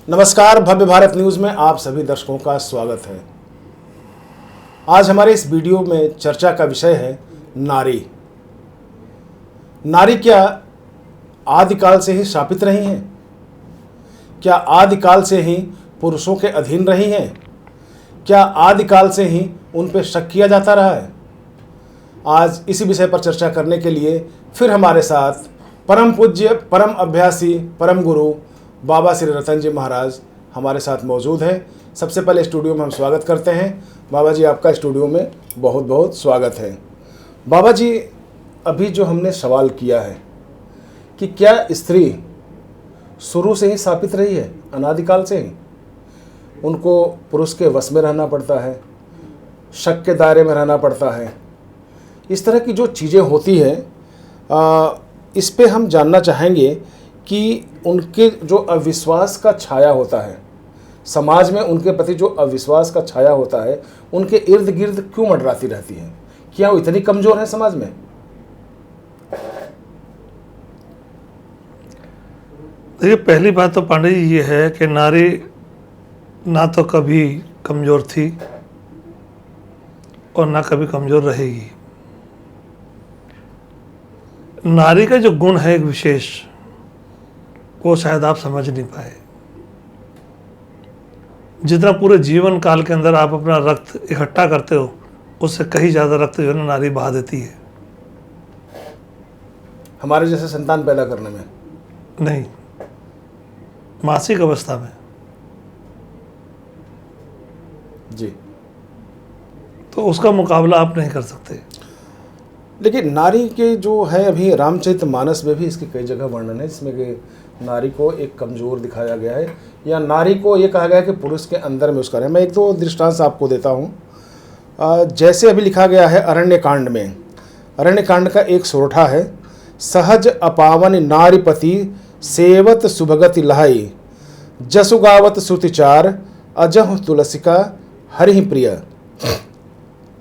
नमस्कार, भव्य भारत न्यूज़ में आप सभी दर्शकों का स्वागत है। आज हमारे इस वीडियो में चर्चा का विषय है नारी। नारी क्या आदिकाल से ही शापित रही हैं? क्या आदिकाल से ही पुरुषों के अधीन रही हैं? क्या आदिकाल से ही उन पर शक किया जाता रहा है? आज इसी विषय पर चर्चा करने के लिए फिर हमारे साथ परम पूज्य, परम अभ्यासी, परम गुरु बाबा श्री रतन जी महाराज हमारे साथ मौजूद हैं। सबसे पहले स्टूडियो में हम स्वागत करते हैं। बाबा जी, आपका स्टूडियो में बहुत बहुत स्वागत है। बाबा जी, अभी जो हमने सवाल किया है कि क्या स्त्री शुरू से ही शापित रही है, अनादिकाल से ही उनको पुरुष के वश में रहना पड़ता है, शक के दायरे में रहना पड़ता है, इस तरह की जो चीज़ें होती हैं, इस पे हम जानना चाहेंगे कि उनके जो अविश्वास का छाया होता है, समाज में उनके प्रति जो अविश्वास का छाया होता है, उनके इर्द गिर्द क्यों मंडराती रहती है? क्या वो इतनी कमज़ोर है समाज में? देखिए, पहली बात तो पांडे जी ये है कि नारी ना तो कभी कमज़ोर थी और ना कभी कमज़ोर रहेगी। नारी का जो गुण है एक विशेष, वो शायद आप समझ नहीं पाए। जितना पूरे जीवन काल के अंदर आप अपना रक्त इकट्ठा करते हो, उससे कहीं ज़्यादा रक्त जो है ना नारी बहा देती है। हमारे जैसे संतान पैदा करने में नहीं, मासिक अवस्था में जी, तो उसका मुकाबला आप नहीं कर सकते। लेकिन नारी के जो है, अभी रामचरितमानस में भी इसकी कई जगह वर्णन है जिसमें कि नारी को एक कमज़ोर दिखाया गया है, या नारी को ये कहा गया है कि पुरुष के अंदर में उसका है। मैं एक दो दृष्टांत आपको देता हूँ। जैसे अभी लिखा गया है अरण्यकांड में, अरण्यकांड का एक सोरठा है, सहज अपावन नारीपति सेवत सुभगति लहाई, जसु गावत श्रुतिचार अजह तुलसिका हरि प्रिय।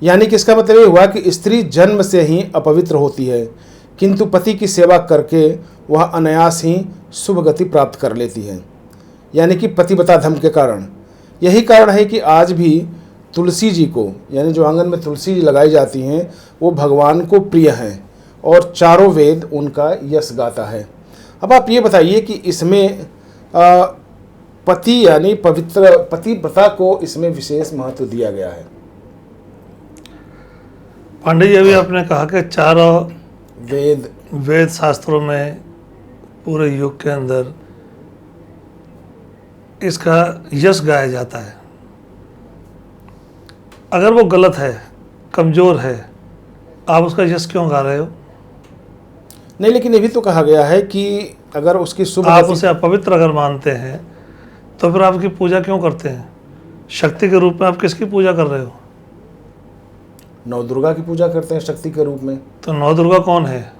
यानी कि इसका मतलब ये हुआ कि स्त्री जन्म से ही अपवित्र होती है, किंतु पति की सेवा करके वह अनायास ही शुभ गति प्राप्त कर लेती है, यानी कि पतिव्रता धर्म के कारण। यही कारण है कि आज भी तुलसी जी को, यानी जो आंगन में तुलसी जी लगाई जाती हैं, वो भगवान को प्रिय हैं और चारों वेद उनका यश गाता है। अब आप ये बताइए कि इसमें पति यानी पवित्र पतिव्रता को इसमें विशेष महत्व दिया गया है। पांडे जी, अभी आपने कहा कि चारों वेद शास्त्रों में पूरे युग के अंदर इसका यश गाया जाता है। अगर वो गलत है, कमज़ोर है, आप उसका यश क्यों गा रहे हो? नहीं, लेकिन ये भी तो कहा गया है कि अगर उसकी शुभ, आप उसे अपवित्र अगर मानते हैं तो फिर आपकी पूजा क्यों करते हैं? शक्ति के रूप में आप किसकी पूजा कर रहे हो? नौ दुर्गा की पूजा करते हैं शक्ति के रूप में। तो नौ दुर्गा कौन है?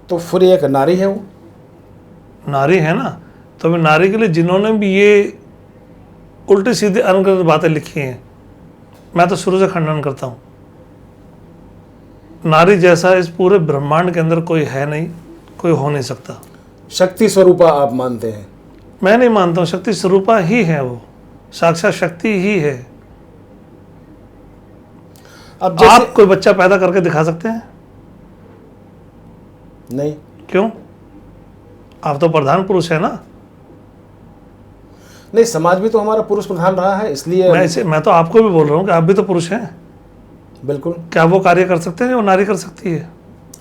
तो फिर एक नारी है, वो नारी है ना। तो अभी नारी के लिए जिन्होंने भी ये उल्टी सीधी अनगढ़ बातें लिखी हैं, मैं तो शुरू से खंडन करता हूँ। नारी जैसा इस पूरे ब्रह्मांड के अंदर कोई है नहीं, कोई हो नहीं सकता। शक्ति स्वरूपा आप मानते हैं? मैं नहीं मानता हूँ, शक्ति स्वरूपा ही है, वो साक्षात शक्ति ही है। अब जैसे आप कोई बच्चा पैदा करके दिखा सकते हैं? नहीं। क्यों? आप तो प्रधान पुरुष है ना। नहीं, समाज भी तो हमारा पुरुष प्रधान रहा है, इसलिए मैं तो आपको भी बोल रहा हूँ कि आप भी तो पुरुष हैं। बिल्कुल। क्या वो कार्य कर सकते हैं जो नारी कर सकती है?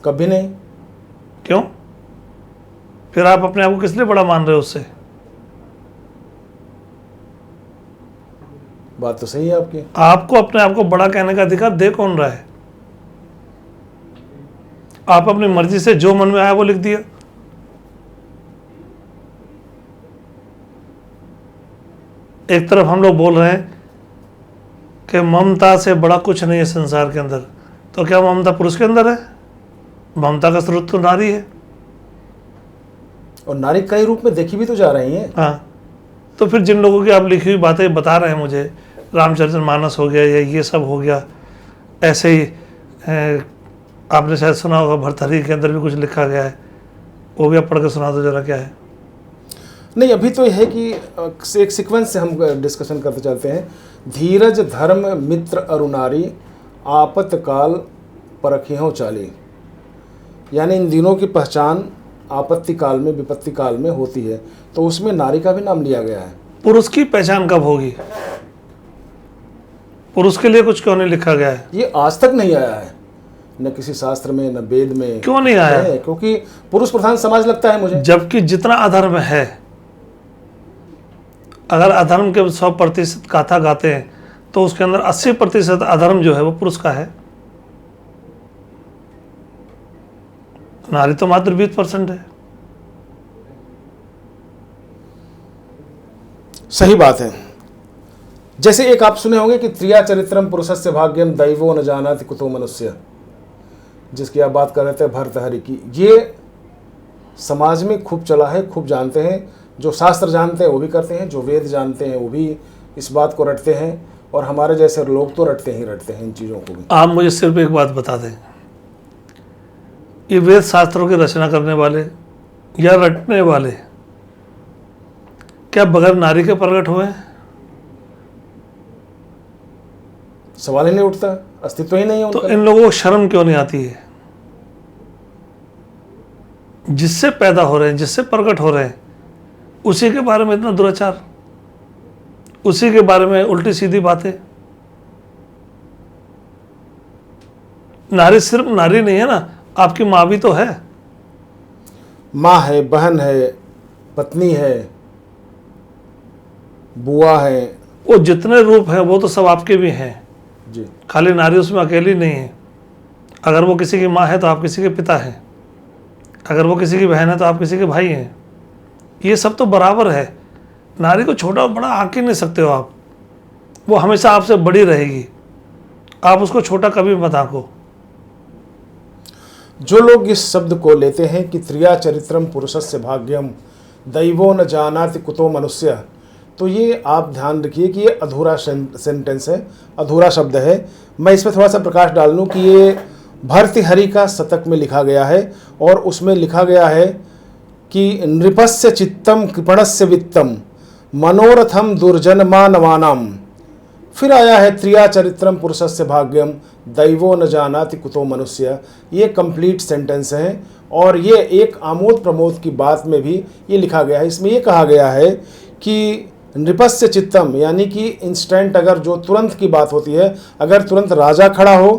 कभी नहीं। क्यों? फिर आप अपने आप को किस लिए बड़ा मान रहे हो उससे? बात तो सही है आपकी। आपको अपने आप को बड़ा कहने का अधिकार दे कौन रहा है? आप अपनी मर्जी से जो मन में आया वो लिख दिया। एक तरफ हम लोग बोल रहे हैं कि ममता से बड़ा कुछ नहीं है संसार के अंदर, तो क्या ममता पुरुष के अंदर है? ममता का स्रोत तो नारी है, और नारी कई रूप में देखी भी तो जा रही है। हाँ, तो फिर जिन लोगों की आप लिखी हुई बातें बता रहे हैं मुझे, रामचरितमानस हो गया या ये सब हो गया, ऐसे ही आपने शायद सुना होगा भरथरी के अंदर भी कुछ लिखा गया है, वो भी आप पढ़ के सुना दो जरा, क्या है? नहीं, अभी तो यह है कि एक सीक्वेंस से हम डिस्कशन करते चलते हैं। धीरज धर्म मित्र अरुनारी आपत्काल परखियों चाली, यानी इन दिनों की पहचान आपत्ति काल में, विपत्ति काल में होती है। तो उसमें नारी का भी नाम लिया गया है। पुरुष की पहचान कब होगी? पुरुष के लिए कुछ क्यों नहीं लिखा गया है? ये आज तक नहीं आया है, न किसी शास्त्र में, न वेद में। क्यों नहीं आया है? क्योंकि पुरुष प्रधान समाज लगता है मुझे। जबकि जितना अधर्म है, अगर अधर्म के 100% गाथा गाते हैं तो उसके अंदर 80% अधर्म जो है वो पुरुष का है। नारी तो मात्र 20% है। सही बात है। जैसे एक आप सुने होंगे कि त्रिया चरित्रम पुरुषस्य भाग्यम दैवो न जानाति कुतो मनुष्य, जिसकी आप बात कर रहे थे भर्तहरि की। ये समाज में खूब चला है, खूब जानते हैं। जो शास्त्र जानते हैं वो भी करते हैं, जो वेद जानते हैं वो भी इस बात को रटते हैं, और हमारे जैसे लोग तो रटते हैं इन चीज़ों को भी। आप मुझे सिर्फ एक बात बता दें, ये वेद शास्त्रों की रचना करने वाले या रटने वाले क्या बगैर नारी के प्रकट हुए हैं? सवाल ही नहीं उठता, अस्तित्व ही नहीं है तो उनका। इन लोगों को शर्म क्यों नहीं आती है? जिससे पैदा हो रहे हैं, जिससे प्रकट हो रहे हैं, उसी के बारे में इतना दुराचार, उसी के बारे में उल्टी सीधी बातें। नारी सिर्फ नारी नहीं है ना, आपकी माँ भी तो है। माँ है, बहन है, पत्नी है, बुआ है। वो जितने रूप हैं वो तो सब आपके भी हैं जी। खाली नारी उसमें अकेली नहीं है। अगर वो किसी की माँ है तो आप किसी के पिता हैं, अगर वो किसी की बहन है तो आप किसी के भाई हैं। ये सब तो बराबर है। नारी को छोटा बड़ा आंक ही नहीं सकते हो आप। वो हमेशा आपसे बड़ी रहेगी, आप उसको छोटा कभी मत आंको। जो लोग इस शब्द को लेते हैं कि त्रिया चरित्रम पुरुषस्य भाग्यम दैवो न जानाति कुतो मनुष्य, तो ये आप ध्यान रखिए कि ये अधूरा सेंटेंस है, अधूरा शब्द है। मैं इसमें थोड़ा सा प्रकाश डाल दूँ कि ये भर्तृहरि का शतक में लिखा गया है, और उसमें लिखा गया है कि नृपस्य चित्तम कृपणस्य वित्तम मनोरथम दुर्जन मानवानाम। फिर आया है त्रिया चरित्रम पुरुषस्य भाग्यम दैवो न जानाति कुतो मनुष्य। ये कंप्लीट सेंटेंस है, और ये एक आमोद प्रमोद की बात में भी ये लिखा गया है। इसमें ये कहा गया है कि नृपस्य चित्तम, यानी कि इंस्टेंट, अगर जो तुरंत की बात होती है, अगर तुरंत राजा खड़ा हो,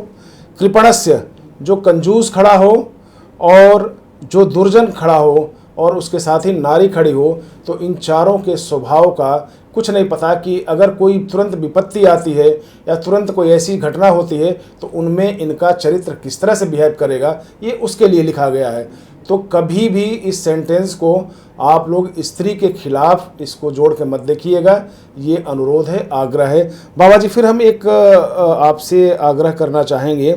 कृपणस्य जो कंजूस खड़ा हो, और जो दुर्जन खड़ा हो, और उसके साथ ही नारी खड़ी हो, तो इन चारों के स्वभाव का कुछ नहीं पता कि अगर कोई तुरंत विपत्ति आती है या तुरंत कोई ऐसी घटना होती है तो उनमें इनका चरित्र किस तरह से बिहेव करेगा, ये उसके लिए लिखा गया है। तो कभी भी इस सेंटेंस को आप लोग स्त्री के खिलाफ इसको जोड़ के मत देखिएगा। ये अनुरोध है, आग्रह है। बाबा जी, फिर हम एक आपसे आग्रह करना चाहेंगे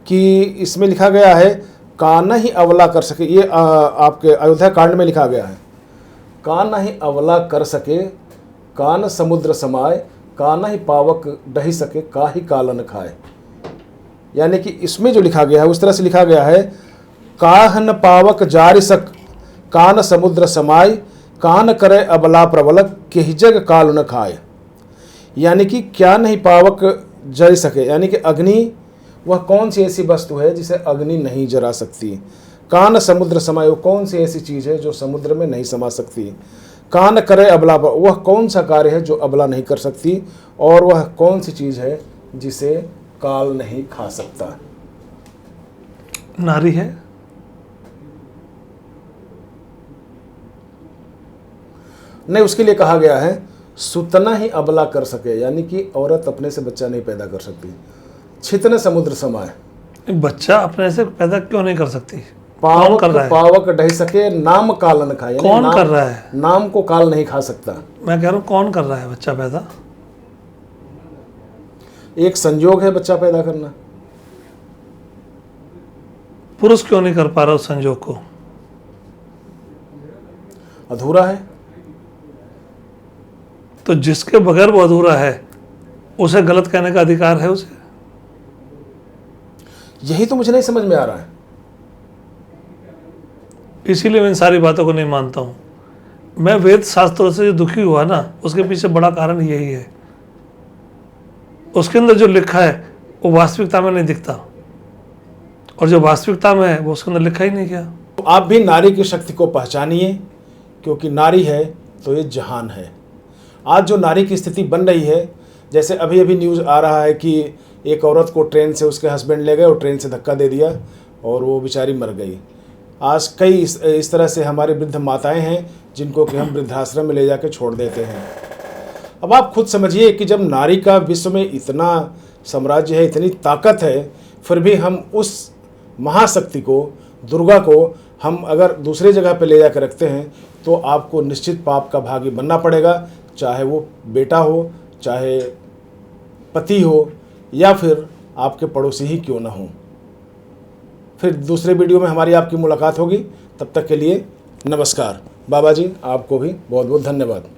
कि इसमें लिखा गया है कान ही अवला कर सके। ये आपके अयोध्या कांड में लिखा गया है, कान ही अवला कर सके कान समुद्र समाए, कान ही पावक डही सके का ही कालन खाए। यानी कि इसमें जो लिखा गया है उस तरह से लिखा गया है, काहन पावक जारि सक कान समुद्र समाय, कान करे अबला प्रबलक के जग काल न खाए। यानी कि क्या नहीं पावक जल सके, यानी कि अग्नि वह कौन सी ऐसी वस्तु है जिसे अग्नि नहीं जला सकती। कान समुद्र समाये, वो कौन सी ऐसी चीज़ है जो समुद्र में नहीं समा सकती। कान करे अबला, वह कौन सा कार्य है जो अबला नहीं कर सकती। और वह कौन सी चीज़ है जिसे काल नहीं खा सकता। नारी है। नहीं, उसके लिए कहा गया है सुतना ही अबला कर सके, यानी कि औरत अपने से बच्चा नहीं पैदा कर सकती। छितने समुद्र समाये, बच्चा अपने से पैदा क्यों नहीं कर सकती? पावक कर रहा है? पावक ढह सके नाम काल न खाए। कौन कर रहा है? नाम को काल नहीं खा सकता। मैं कह रहा हूँ कौन कर रहा है बच्चा पैदा? एक संयोग है बच्चा पैदा करना। पुरुष क्यों नहीं कर पा रहा उस संयोग को? अधूरा है। तो जिसके बगैर वो अधूरा है उसे गलत कहने का अधिकार है उसे? यही तो मुझे नहीं समझ में आ रहा है। इसीलिए मैं इन सारी बातों को नहीं मानता हूँ। मैं वेद शास्त्रों से जो दुखी हुआ ना, उसके पीछे बड़ा कारण यही है। उसके अंदर जो लिखा है वो वास्तविकता में नहीं दिखता, और जो वास्तविकता में है वो उसके अंदर लिखा ही नहीं गया। तो आप भी नारी की शक्ति को पहचानिए, क्योंकि नारी है तो ये जहान है। आज जो नारी की स्थिति बन रही है, जैसे अभी अभी न्यूज़ आ रहा है कि एक औरत को ट्रेन से उसके हस्बैंड ले गए और ट्रेन से धक्का दे दिया और वो बेचारी मर गई। आज कई इस तरह से हमारी वृद्ध माताएं हैं जिनको कि हम वृद्धाश्रम में ले जाकर छोड़ देते हैं। अब आप खुद समझिए कि जब नारी का विश्व में इतना साम्राज्य है, इतनी ताकत है, फिर भी हम उस महाशक्ति को, दुर्गा को, हम अगर दूसरी जगह पर ले जाकर रखते हैं तो आपको निश्चित पाप का भागी बनना पड़ेगा, चाहे वो बेटा हो, चाहे पति हो, या फिर आपके पड़ोसी ही क्यों ना हो। फिर दूसरे वीडियो में हमारी आपकी मुलाकात होगी। तब तक के लिए नमस्कार। बाबा जी, आपको भी बहुत बहुत धन्यवाद।